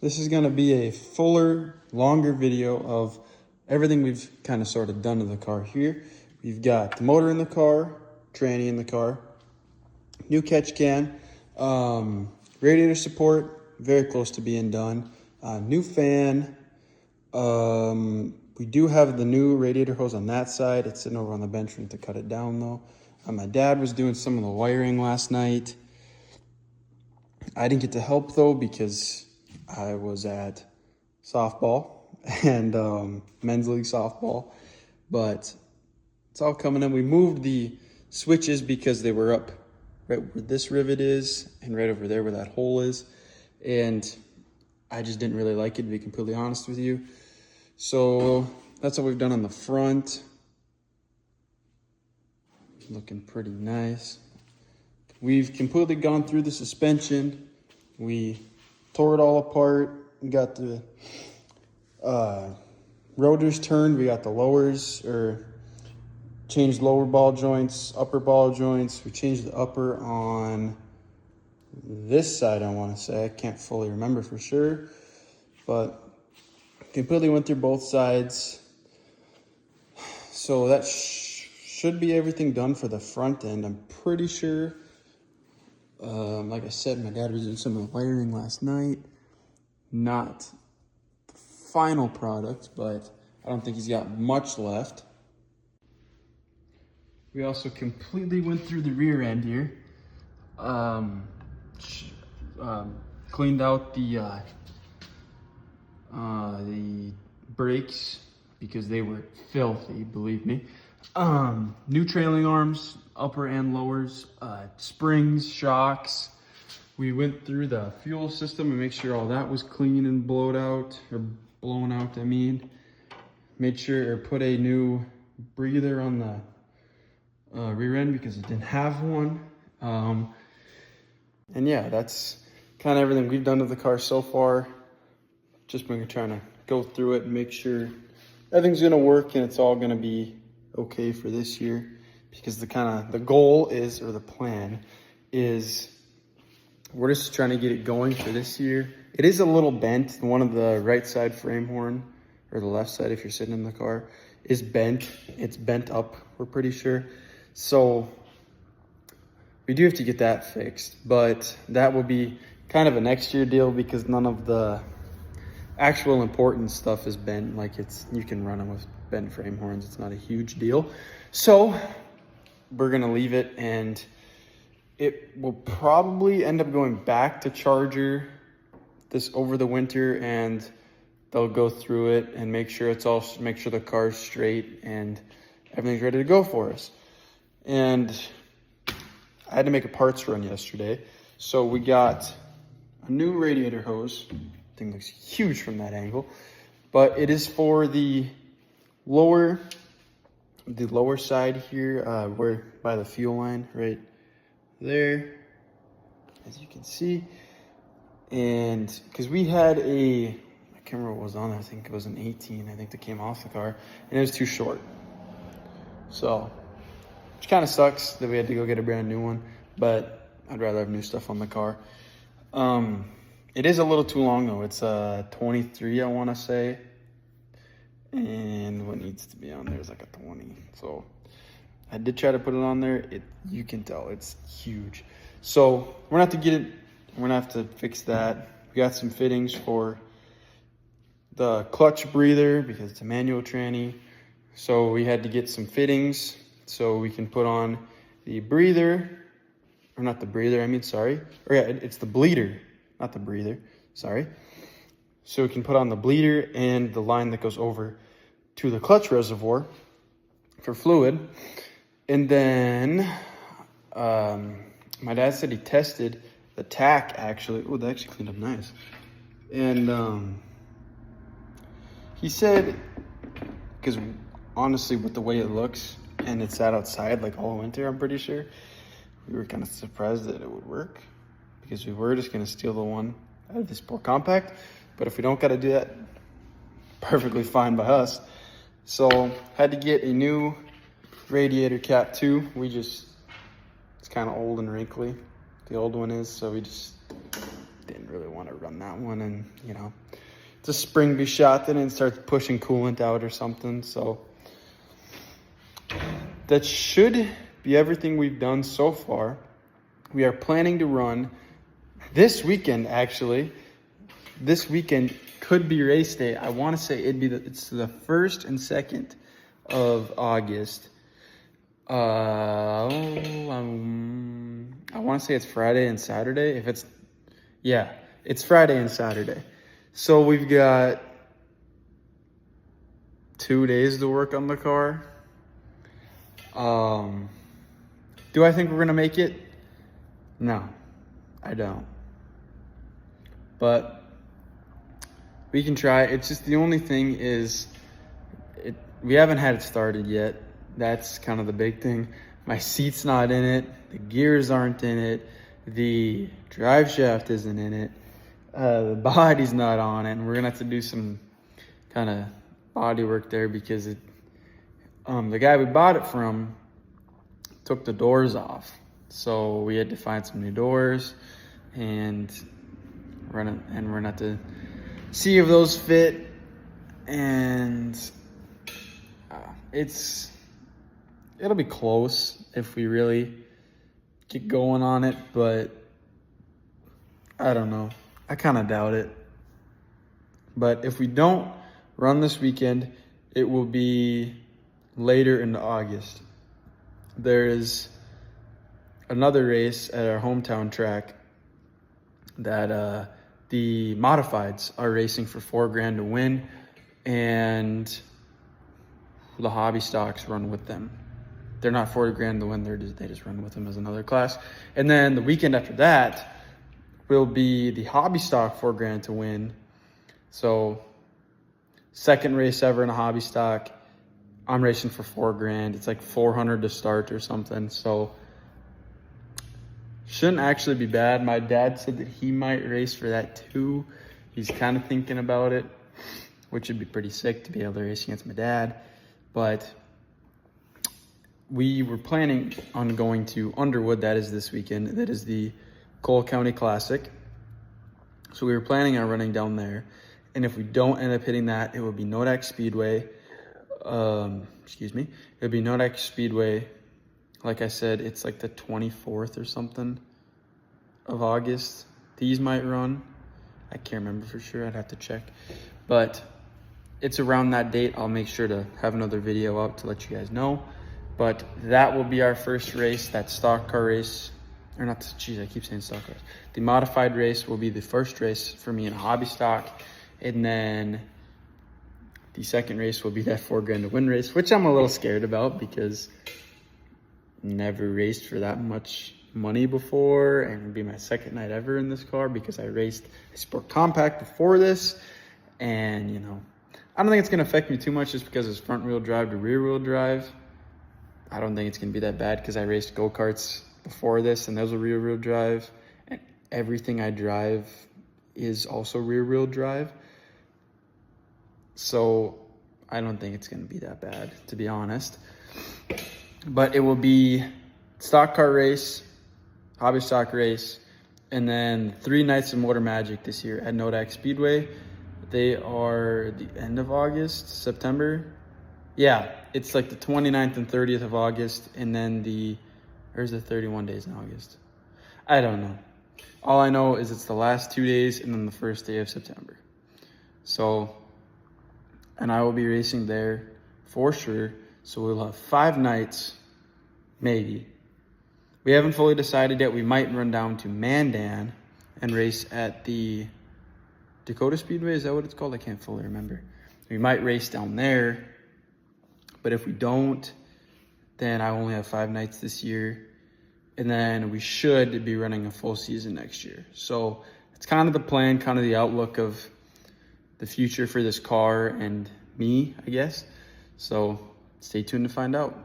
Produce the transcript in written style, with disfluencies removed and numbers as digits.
This is going to be a fuller, longer video of everything we've kind of sort of done to the car here. We've got the motor in the car, tranny in the car, new catch can, radiator support, very close to being done, new fan. We do have the new radiator hose on that side. It's sitting over on the bench room to cut it down though. My dad was doing some of the wiring last night. I didn't get to help though because I was at softball and men's league softball, but it's all coming in. We moved the switches because they were up right where this rivet is and right over there where that hole is, and I just didn't really like it, to be completely honest with you. So that's what we've done on the front. Looking pretty nice. We've completely gone through the suspension. We tore it all apart. We got the rotors turned. We got the lowers, or changed lower ball joints, upper ball joints. We changed the upper on this side, I want to say. I can't fully remember for sure, but completely went through both sides. So that should be everything done for the front end, I'm pretty sure. Like I said, my dad was doing some of the wiring last night. Not the final product, but I don't think he's got much left. We also completely went through the rear end here. Cleaned out the brakes because they were filthy, believe me. New trailing arms, upper and lowers, springs, shocks. We went through the fuel system and make sure all that was clean and blown out, I mean. Made sure, or put a new breather on the rear end because it didn't have one. And yeah, that's kind of everything we've done to the car so far. Just been trying to go through it and make sure everything's gonna work and it's all gonna be okay for this year, because the goal is, or the plan is, we're just trying to get it going for this year. It is a little bent. One of the right side frame horn, or the left side if you're sitting in the car, is bent. It's bent up, we're pretty sure. So we do have to get that fixed, but that will be kind of a next year deal because none of the actual important stuff is bent. Like, you can run them with bent frame horns. It's not a huge deal. So we're gonna leave it, and it will probably end up going back to Charger this over the winter, and they'll go through it and make sure the car's straight and everything's ready to go for us. And I had to make a parts run yesterday, so we got a new radiator hose. Thing looks huge from that angle, but it is for the lower side here, where by the fuel line right there, as you can see. And because we had I can't remember what was on there, I think it was an 18, I think, that came off the car, and it was too short. So, which kind of sucks that we had to go get a brand new one, but I'd rather have new stuff on the car. It is a little too long though. It's 23, I want to say. And what needs to be on there is like a 20. So I did try to put it on there. You can tell it's huge. So we're gonna have to get it. We're gonna have to fix that. We got some fittings for the clutch breather because it's a manual tranny. So we had to get some fittings so we can put on the breather, or not the breather, it's the bleeder. Not the breather, sorry. So we can put on the bleeder and the line that goes over to the clutch reservoir for fluid. And then my dad said he tested the tack actually. Oh, that actually cleaned up nice. And he said, because honestly with the way it looks, and it's sat outside like all winter, I'm pretty sure, we were kind of surprised that it would work, because we were just going to steal the one out of the Sport Compact. But if we don't got to do that, perfectly fine by us. So had to get a new radiator cap too. It's kind of old and wrinkly, the old one is, so we just didn't really want to run that one. And, you know, it's a spring be shot, then it starts pushing coolant out or something. So that should be everything we've done so far. We are planning to run this weekend, actually. This weekend could be race day. I want to say it's the 1st and 2nd of August. I want to say it's Friday and Saturday. It's Friday and Saturday. So we've got 2 days to work on the car. Do I think we're gonna make it? No, I don't. But we can try. It's just the only thing is we haven't had it started yet. That's kind of the big thing. My seat's not in it. The gears aren't in it. The drive shaft isn't in it. The body's not on it. And we're going to have to do some kind of body work there because the guy we bought it from took the doors off. So we had to find some new doors and we're going to have to see if those fit. And it'll be close if we really get going on it, but I don't know. I kind of doubt it. But if we don't run this weekend, it will be later in August. There is another race at our hometown track that the modifieds are racing for $4,000 to win, and the hobby stocks run with them. They're not $40,000 to win. They just run with them as another class. And then the weekend after that will be the hobby stock $4,000 to win. So 2nd race ever in a hobby stock. I'm racing for $4,000. It's like $400 to start or something. So shouldn't actually be bad. My dad said that he might race for that too. He's kind of thinking about it, which would be pretty sick to be able to race against my dad. But we were planning on going to Underwood. That is this weekend. That is the Cole County Classic. So we were planning on running down there. And if we don't end up hitting that, it will be Nodak Speedway. It would be Nodak Speedway. Like I said, it's like the 24th or something of August. These might run. I can't remember for sure. I'd have to check. But it's around that date. I'll make sure to have another video out to let you guys know. But that will be our first race, that stock car race. Or not, I keep saying stock cars. The modified race will be the first race for me in a hobby stock. And then the second race will be that $4,000 to win race, which I'm a little scared about because never raced for that much money before. And it'll be my second night ever in this car because I raced a Sport Compact before this. And, you know, I don't think it's going to affect me too much just because it's front wheel drive to rear wheel drive. I don't think it's going to be that bad because I raced go-karts before this and those are rear wheel drive. And everything I drive is also rear wheel drive. So I don't think it's going to be that bad, to be honest. But it will be stock car race, hobby stock race, and then 3 nights of Motor Magic this year at Nodak Speedway. They are the end of August, September. Yeah, it's like the 29th and 30th of August, and then there's the 31 days in August. I don't know. All I know is it's the last 2 days and then the first day of September. So, and I will be racing there for sure. So we'll have 5 nights, maybe. We haven't fully decided yet. We might run down to Mandan and race at the Dakota Speedway. Is that what it's called? I can't fully remember. We might race down there. But if we don't, then I only have 5 nights this year. And then we should be running a full season next year. So it's kind of the plan, kind of the outlook of the future for this car and me, I guess. So stay tuned to find out.